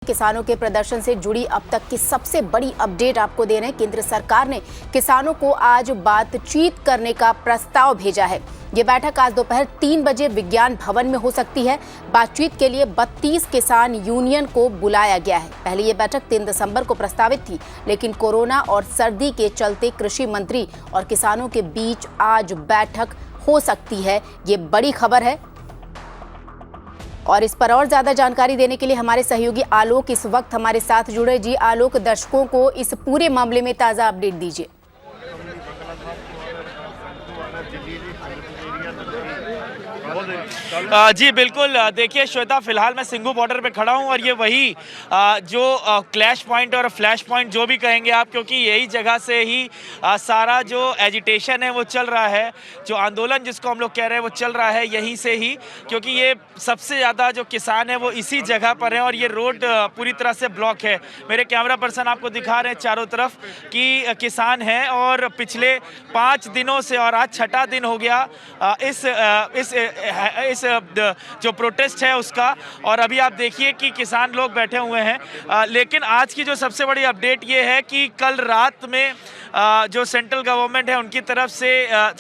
किसानों के प्रदर्शन से जुड़ी अब तक की सबसे बड़ी अपडेट आपको दे रहे हैं। केंद्र सरकार ने किसानों को आज बातचीत करने का प्रस्ताव भेजा है। ये बैठक आज दोपहर 3 बजे विज्ञान भवन में हो सकती है। बातचीत के लिए 32 किसान यूनियन को बुलाया गया है। पहले ये बैठक 3 दिसंबर को प्रस्तावित थी, लेकिन कोरोना और सर्दी के चलते कृषि मंत्री और किसानों के बीच आज बैठक हो सकती है। ये बड़ी खबर है और इस पर और ज्यादा जानकारी देने के लिए हमारे सहयोगी आलोक इस वक्त हमारे साथ जुड़े। जी आलोक, दर्शकों को इस पूरे मामले में ताजा अपडेट दीजिए। जी बिल्कुल, देखिए श्वेता, फिलहाल मैं सिंघू बॉर्डर पे खड़ा हूं और ये वही जो क्लैश पॉइंट और फ्लैश पॉइंट जो भी कहेंगे आप, क्योंकि यही जगह से ही सारा जो एजिटेशन है वो चल रहा है, जो आंदोलन जिसको हम लोग कह रहे हैं वो चल रहा है यहीं से ही, क्योंकि ये सबसे ज़्यादा जो किसान है वो इसी जगह पर है और ये रोड पूरी तरह से ब्लॉक है। मेरे कैमरा पर्सन आपको दिखा रहे हैं चारों तरफ कि किसान हैं और पिछले 5 दिनों से, और आज 6ठा दिन हो गया इस जो प्रोटेस्ट है उसका, और अभी आप देखिए कि किसान लोग बैठे हुए हैं। लेकिन आज की जो सबसे बड़ी अपडेट ये है कि कल रात में जो सेंट्रल गवर्नमेंट है उनकी तरफ से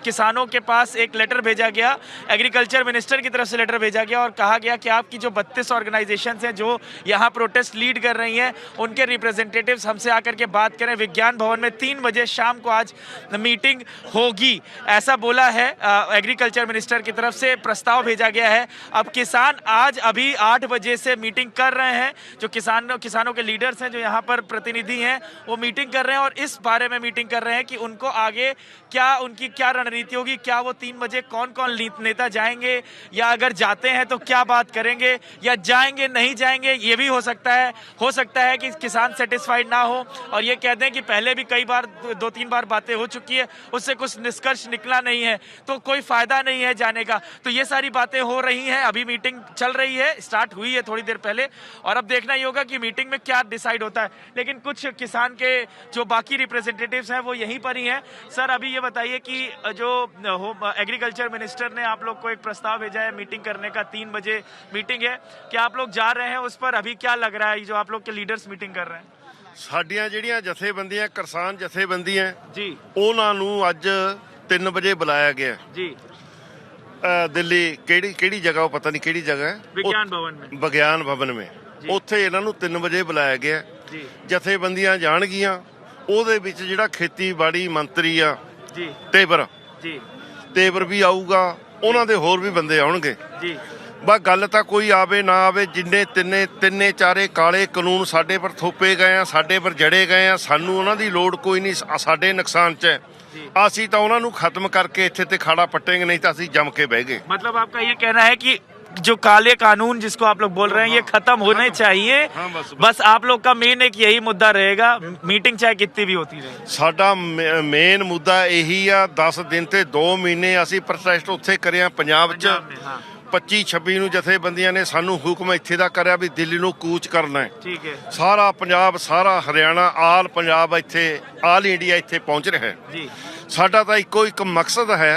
किसानों के पास एक लेटर भेजा गया, एग्रीकल्चर मिनिस्टर की तरफ से लेटर भेजा गया और कहा गया कि आपकी जो 32 ऑर्गेनाइजेशंस हैं जो यहाँ प्रोटेस्ट लीड कर रही हैं, उनके रिप्रेजेंटेटिव्स हमसे आकर के बात करें। विज्ञान भवन में 3 बजे शाम को आज मीटिंग होगी, ऐसा बोला है एग्रीकल्चर मिनिस्टर की तरफ से। प्रस्ताव भेजा गया है। अब किसान आज अभी 8 बजे से मीटिंग कर रहे हैं। जो किसानों के लीडर्स हैं, जो यहाँ पर प्रतिनिधि हैं, वो मीटिंग कर रहे हैं और इस बारे में मीटिंग कर रहे हैं कि उनको आगे उनकी क्या रणनीति होगी, क्या वो 3 बजे कौन कौन नेता जाएंगे, या अगर जाते हैं तो क्या बात करेंगे, या जाएंगे नहीं जाएंगे। ये भी हो सकता है कि किसान सेटिस्फाइड ना हो और ये कह दें कि पहले भी कई बार 2-3 बार बातें हो चुकी है, उससे कुछ निष्कर्ष निकला नहीं है तो कोई फायदा नहीं है जाने का। तो ये सारी बातें हो रही हैं। अभी मीटिंग चल रही है, स्टार्ट हुई है थोड़ी देर पहले, और अब देखना ही होगा कि मीटिंग में क्या डिसाइड होता है। लेकिन कुछ किसान के जो बाकी रिप्रेजेंटेटिव्स हैं वो यहीं पर ही हैं। सर, अभी ये बताइए कि जो एग्रीकल्चर मिनिस्टर ने आप लोग को एक प्रस्ताव भेजा है मीटिंग करने का, 3 बजे मीटिंग है, क्या आप लोग जा रहे हैं उस पर? अभी क्या लग रहा है जो आप लोग के लीडर्स मीटिंग कर रहे हैं? ਸਾਡੀਆਂ ਜਿਹੜੀਆਂ ਜਥੇਬੰਦੀਆਂ, ਕਿਸਾਨ ਜਥੇਬੰਦੀਆਂ ਜੀ, ਉਹਨਾਂ ਨੂੰ ਅੱਜ 3 ਵਜੇ ਬੁਲਾਇਆ ਗਿਆ ਜੀ। ਦਿੱਲੀ ਕਿਹੜੀ ਜਗ੍ਹਾ, ਉਹ ਪਤਾ ਨਹੀਂ ਕਿਹੜੀ ਜਗ੍ਹਾ ਹੈ, ਵਿਗਿਆਨ ਭਵਨ में। ਵਿਗਿਆਨ ਭਵਨ में ਉੱਥੇ ਇਹਨਾਂ ਨੂੰ 3 ਵਜੇ ਬੁਲਾਇਆ ਗਿਆ ਜੀ। ਜਥੇਬੰਦੀਆਂ ਜਾਣਗੀਆਂ। ਉਹਦੇ ਵਿੱਚ ਜਿਹੜਾ ਖੇਤੀਬਾੜੀ ਮੰਤਰੀ ਆ ਜੀ, ਤੇਵਰ ਵੀ ਆਊਗਾ, ਉਹਨਾਂ ਦੇ ਹੋਰ ਵੀ ਬੰਦੇ ਆਉਣਗੇ ਜੀ। ਬਸ ਗੱਲ ਤਾਂ ਕੋਈ ਆਵੇ ਨਾ ਆਵੇ, ਜਿੰਨੇ ਤਿੰਨੇ ਚਾਰੇ ਕਾਲੇ ਕਾਨੂੰਨ ਸਾਡੇ ਪਰ ਥੋਪੇ ਗਏ ਆ, ਸਾਡੇ ਪਰ ਜੜੇ ਗਏ ਆ, ਸਾਨੂੰ ਉਹਨਾਂ ਦੀ ਲੋੜ ਕੋਈ ਨਹੀਂ। ਸਾਡੇ ਨੁਕਸਾਨ 'ਚ ਹੈ, ਅਸੀਂ ਤਾਂ ਉਹਨਾਂ ਨੂੰ ਖਤਮ ਕਰਕੇ ਇੱਥੇ ਤੇ ਖਾੜਾ ਪੱਟेंगे, नहीं तो ਅਸੀਂ जम के बह गए। मतलब आपका ये कहना है कि जो काले कानून जिसको आप लोग बोल रहे हैं ये खत्म होने चाहिए। बस आप लोग का मेन एक यही मुद्दा रहेगा, मीटिंग चाहे कितनी भी होती रहे। ਸਾਡਾ ਮੇਨ ਮੁੱਦਾ ਇਹੀ ਆ। 10 ਦਿਨ ਤੇ 2 ਮਹੀਨੇ ਅਸੀਂ ਪ੍ਰੋਟੈਸਟ ਉੱਥੇ ਕਰਿਆ ਪੰਜਾਬ 'ਚ। 25-26 ਨੂੰ ਜਥੇਬੰਦੀਆਂ ਨੇ ਸਾਨੂੰ ਹੁਕਮ ਇੱਥੇ ਦਾ ਕਰਿਆ ਵੀ ਦਿੱਲੀ ਨੂੰ ਕੂਚ ਕਰਨਾ ਹੈ। ਠੀਕ ਹੈ। ਸਾਰਾ ਪੰਜਾਬ, ਸਾਰਾ ਹਰਿਆਣਾ, ਆਲ ਪੰਜਾਬ ਇੱਥੇ, ਆਲ ਇੰਡੀਆ ਇੱਥੇ ਪਹੁੰਚ ਰਿਹਾ ਹੈ ਜੀ। ਸਾਡਾ ਤਾਂ ਇੱਕੋ ਇੱਕ ਮਕਸਦ ਹੈ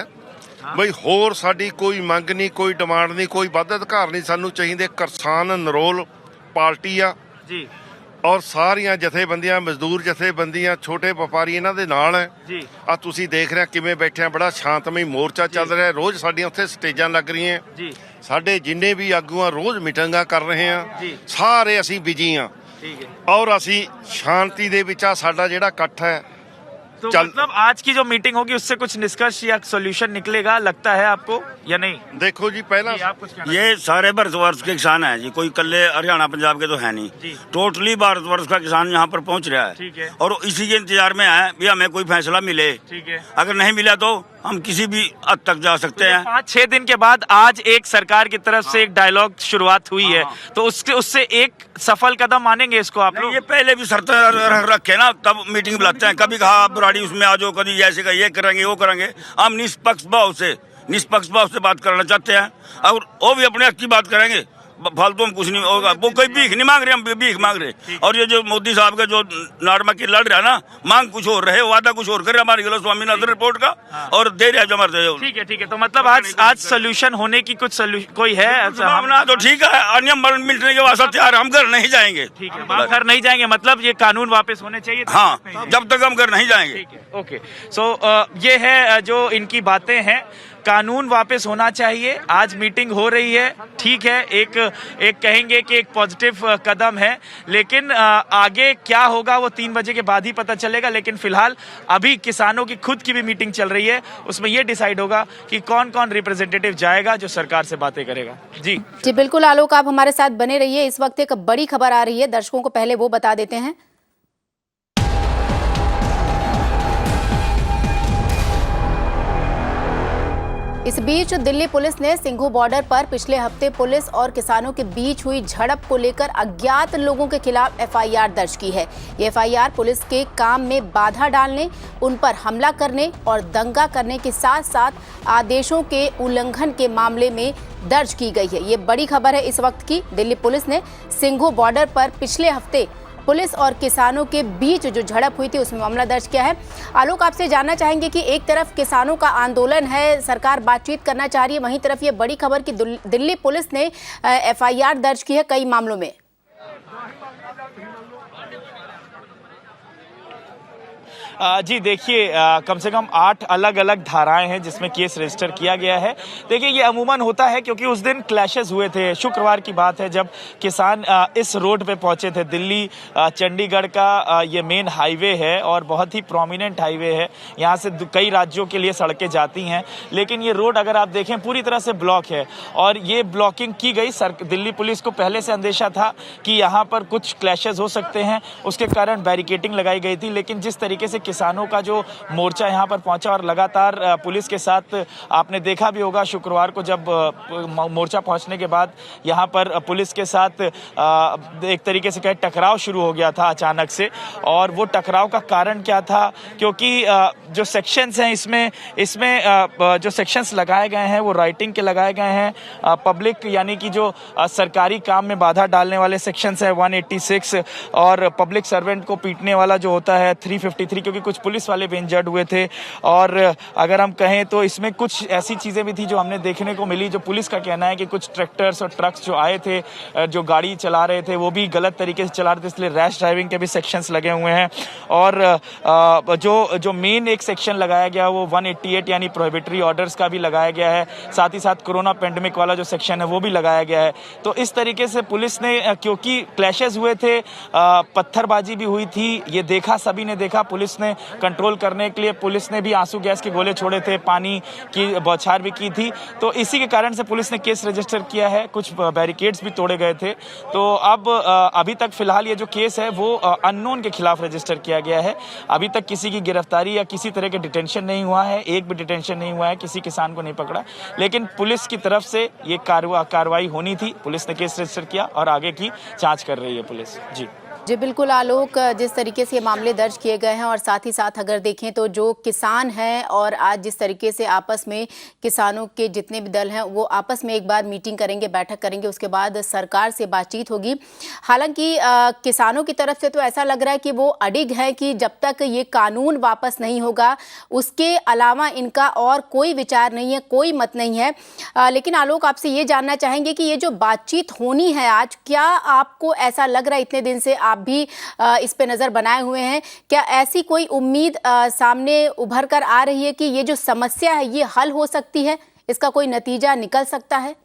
ਬਈ ਹੋਰ ਸਾਡੀ ਕੋਈ ਮੰਗ ਨਹੀਂ, ਕੋਈ ਡਿਮਾਂਡ ਨਹੀਂ, ਕੋਈ ਵੱਧ ਅਧਿਕਾਰ ਨਹੀਂ ਸਾਨੂੰ ਚਾਹੀਦੇ। ਕਿਸਾਨ ਨਰੋਲ ਪਾਰਟੀ ਆ ਜੀ, ਔਰ ਸਾਰੀਆਂ ਜਥੇਬੰਦੀਆਂ, ਮਜ਼ਦੂਰ ਜਥੇਬੰਦੀਆਂ, ਛੋਟੇ ਵਪਾਰੀ ਇਹਨਾਂ ਦੇ ਨਾਲ ਹੈ ਜੀ। ਆ ਤੁਸੀਂ ਦੇਖ ਰਹੇ ਕਿਵੇਂ ਬੈਠੇ ਆ, ਬੜਾ ਸ਼ਾਂਤਮਈ ਮੋਰਚਾ ਚੱਲ ਰਿਹਾ। ਰੋਜ਼ ਸਾਡੀਆਂ ਉੱਥੇ ਸਟੇਜਾਂ ਲੱਗ ਰਹੀਆਂ ਜੀ। ਸਾਡੇ ਜਿੰਨੇ ਵੀ ਆਗੂ ਆ ਰੋਜ਼ ਮੀਟਿੰਗਾਂ ਕਰ ਰਹੇ ਆ ਜੀ। ਸਾਰੇ ਅਸੀਂ ਬਿਜੀ ਆ। ठीक है। ਔਰ ਅਸੀਂ ਸ਼ਾਂਤੀ ਦੇ ਵਿੱਚ ਆ। साडा ਜਿਹੜਾ ਇਕੱਠ है तो मतलब आज की जो मीटिंग होगी उससे कुछ निष्कर्ष या सोल्यूशन निकलेगा लगता है आपको, या नहीं? देखो जी, पहला आप कुछ कहना ये सारे भारतवर्ष के किसान हैं जी, कोई कल्ले हरियाणा पंजाब के तो है नहीं जी। टोटली भारतवर्ष का किसान यहाँ पर पहुँच रहा है। ठीक है। और इसी के इंतजार में है भी हमें कोई फैसला मिले। ठीक है। अगर नहीं मिला तो हम किसी भी हद तक जा सकते हैं। 5-6 दिन के बाद आज एक सरकार की तरफ से एक डायलॉग शुरुआत हुई है, तो उससे एक सफल कदम मानेंगे इसको आप लोग? ये पहले भी शर्त रखे ना, तब मीटिंग बुलाते हैं। कभी कहा बुराड़ी उसमें आ जाओ, कभी ऐसे का ये करेंगे वो करेंगे। हम निष्पक्ष भाव से बात करना चाहते हैं और वो भी अपने हक की बात करेंगे। फालतू में कुछ नहीं होगा। वो कोई भीख नहीं मांग रहे, हम भीख मांग रहे। और ये जो मोदी साहब का जो नाटक की लड़ रहा है ना, मांग कुछ और रहे, वादा कुछ और करे हमारे गिलो स्वामीनाथन रिपोर्ट का, और दे रहे जो हमारे। ठीक है। तो मतलब आज सोल्यूशन होने की कुछ कोई है भावना तो ठीक है, अन्य मरण मिटने के वास्ते तैयार, हम घर नहीं जाएंगे। ठीक है, हम घर नहीं जाएंगे, मतलब ये कानून वापस होने चाहिए। हाँ, जब तक हम घर नहीं जाएंगे। ठीक है, ओके। सो ये है जो इनकी बातें हैं, कानून वापस होना चाहिए। आज मीटिंग हो रही है, ठीक है, एक कहेंगे कि एक पॉजिटिव कदम है, लेकिन आगे क्या होगा वो 3 बजे के बाद ही पता चलेगा। लेकिन फिलहाल अभी किसानों की खुद की भी मीटिंग चल रही है, उसमें ये डिसाइड होगा कि कौन कौन रिप्रेजेंटेटिव जाएगा जो सरकार से बातें करेगा। जी बिल्कुल आलोक, आप हमारे साथ बने रहिए। इस वक्त एक बड़ी खबर आ रही है, दर्शकों को पहले वो बता देते हैं। इस बीच दिल्ली पुलिस ने सिंघू बॉर्डर पर पिछले हफ्ते पुलिस और किसानों के बीच हुई झड़प को लेकर अज्ञात लोगों के खिलाफ एफआईआर दर्ज की है। ये एफआईआर पुलिस के काम में बाधा डालने, उन पर हमला करने और दंगा करने के साथ साथ आदेशों के उल्लंघन के मामले में दर्ज की गई है। ये बड़ी खबर है इस वक्त की। दिल्ली पुलिस ने सिंघू बॉर्डर पर पिछले हफ्ते पुलिस और किसानों के बीच जो झड़प हुई थी उसमें मामला दर्ज किया है। आलोक, आपसे जानना चाहेंगे कि एक तरफ किसानों का आंदोलन है, सरकार बातचीत करना चाह रही है, वहीं तरफ ये बड़ी खबर कि दिल्ली पुलिस ने एफआईआर दर्ज की है कई मामलों में। जी देखिए, कम से कम 8 अलग अलग धाराएं हैं जिसमें केस रजिस्टर किया गया है। देखिए, ये अमूमन होता है क्योंकि उस दिन क्लैशेस हुए थे। शुक्रवार की बात है जब किसान इस रोड पे पहुंचे थे। दिल्ली चंडीगढ़ का ये मेन हाईवे है और बहुत ही प्रोमिनेंट हाईवे है। यहाँ से कई राज्यों के लिए सड़कें जाती हैं, लेकिन ये रोड अगर आप देखें पूरी तरह से ब्लॉक है और ये ब्लॉकिंग की गई। दिल्ली पुलिस को पहले से अंदेशा था कि यहाँ पर कुछ क्लैशेस हो सकते हैं, उसके कारण बैरिकेडिंग लगाई गई थी। लेकिन जिस तरीके से किसानों का जो मोर्चा यहाँ पर पहुंचा और लगातार पुलिस के साथ, आपने देखा भी होगा शुक्रवार को जब मोर्चा पहुंचने के बाद यहाँ पर पुलिस के साथ एक तरीके से कहे टकराव शुरू हो गया था अचानक से। और वो टकराव का कारण क्या था, क्योंकि जो सेक्शंस हैं इसमें जो सेक्शंस लगाए गए हैं वो राइटिंग के लगाए गए हैं। पब्लिक यानी कि जो सरकारी काम में बाधा डालने वाले सेक्शंस है 186 और पब्लिक सर्वेंट को पीटने वाला जो होता है 353, क्योंकि कुछ पुलिस वाले भी इंजर्ड हुए थे। और अगर हम कहें तो इसमें कुछ ऐसी चीज़ें भी थी जो हमने देखने को मिली, जो पुलिस का कहना है कि कुछ ट्रैक्टर्स और ट्रक्स जो आए थे, जो गाड़ी चला रहे थे, वो भी गलत तरीके से चला रहे थे, इसलिए रैश ड्राइविंग के भी सेक्शंस लगे हुए हैं। और जो मेन एक सेक्शन लगाया गया वो 188 यानी प्रोहिबिटरी ऑर्डर्स का भी लगाया गया है। साथ ही साथ कोरोना पेंडेमिक वाला जो सेक्शन है वो भी लगाया गया है। तो इस तरीके से पुलिस ने, क्योंकि क्लैशेस हुए थे, पत्थरबाजी भी हुई थी, ये देखा, सभी ने देखा। पुलिस ने कंट्रोल करने के लिए पुलिस ने भी आंसू गैस के गोले छोड़े थे, पानी की बौछार भी की थी। तो इसी के कारण से पुलिस ने केस रजिस्टर किया है, कुछ बैरिकेड्स भी तोड़े गए थे। तो अब अभी तक फिलहाल ये जो केस है वो अननोन के खिलाफ रजिस्टर किया गया है। अभी तक किसी की गिरफ्तारी या किसी तरह के डिटेंशन नहीं हुआ है, एक भी डिटेंशन नहीं हुआ है, किसी किसान को नहीं पकड़ा। लेकिन पुलिस की तरफ से ये कार्रवाई होनी थी, पुलिस ने केस रजिस्टर किया और आगे की जांच कर रही है पुलिस। जी बिल्कुल आलोक, जिस तरीके से ये मामले दर्ज किए गए हैं और साथ ही साथ अगर देखें तो जो किसान हैं और आज जिस तरीके से आपस में किसानों के जितने भी दल हैं वो आपस में एक बार मीटिंग करेंगे, बैठक करेंगे, उसके बाद सरकार से बातचीत होगी। हालांकि किसानों की तरफ से तो ऐसा लग रहा है कि वो अडिग है कि जब तक ये कानून वापस नहीं होगा उसके अलावा इनका और कोई विचार नहीं है, कोई मत नहीं है। लेकिन आलोक, आपसे ये जानना चाहेंगे कि ये जो बातचीत होनी है आज, क्या आपको ऐसा लग रहा है, इतने दिन से आप भी इस पे नजर बनाए हुए हैं, क्या ऐसी कोई उम्मीद सामने उभर कर आ रही है कि ये जो समस्या है ये हल हो सकती है, इसका कोई नतीजा निकल सकता है?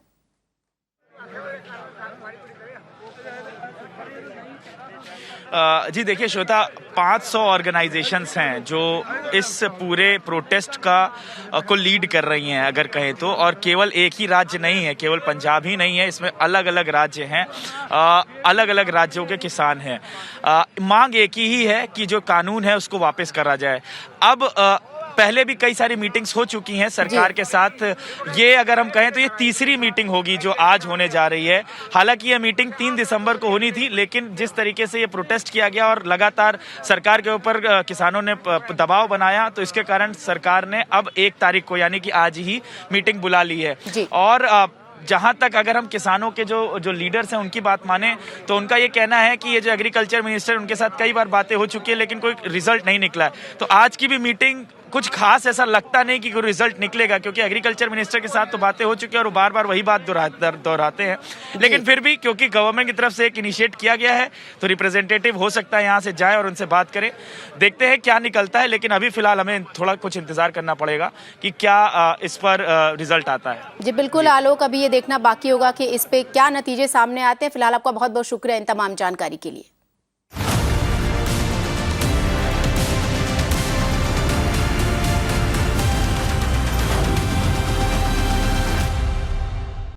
जी देखिए श्वेता, 500 ऑर्गेनाइजेशंस हैं जो इस पूरे प्रोटेस्ट को लीड कर रही हैं अगर कहें तो। और केवल एक ही राज्य नहीं है, केवल पंजाब ही नहीं है, इसमें अलग अलग राज्य हैं, अलग अलग राज्यों के किसान हैं। मांग एक ही है कि जो कानून है उसको वापस करा जाए। अब पहले भी कई सारी मीटिंग्स हो चुकी हैं सरकार के साथ। ये अगर हम कहें तो ये तीसरी मीटिंग होगी जो आज होने जा रही है। हालांकि ये मीटिंग 3 दिसंबर को होनी थी, लेकिन जिस तरीके से ये प्रोटेस्ट किया गया और लगातार सरकार के ऊपर किसानों ने दबाव बनाया, तो इसके कारण सरकार ने अब 1 तारीख को यानी कि आज ही मीटिंग बुला ली है। और जहां तक अगर हम किसानों के जो लीडर्स हैं उनकी बात माने तो उनका ये कहना है कि ये जो एग्रीकल्चर मिनिस्टर, उनके साथ कई बार बातें हो चुकी है लेकिन कोई रिजल्ट नहीं निकला है। तो आज की भी मीटिंग कुछ खास ऐसा लगता नहीं कि कोई रिजल्ट निकलेगा, क्योंकि एग्रीकल्चर मिनिस्टर के साथ तो बातें हो चुकी है और वो बार बार वही बात दोहराते हैं। लेकिन फिर भी क्योंकि गवर्नमेंट की तरफ से एक इनिशिएट किया गया है तो रिप्रेजेंटेटिव हो सकता है यहाँ से जाए और उनसे बात करें। देखते हैं क्या निकलता है, लेकिन अभी फिलहाल हमें थोड़ा कुछ इंतजार करना पड़ेगा कि क्या इस पर रिजल्ट आता है। जी बिल्कुल आलोक, अभी ये देखना बाकी होगा कि इस पे क्या नतीजे सामने आते हैं। फिलहाल आपका बहुत बहुत शुक्रिया इन तमाम जानकारी के लिए।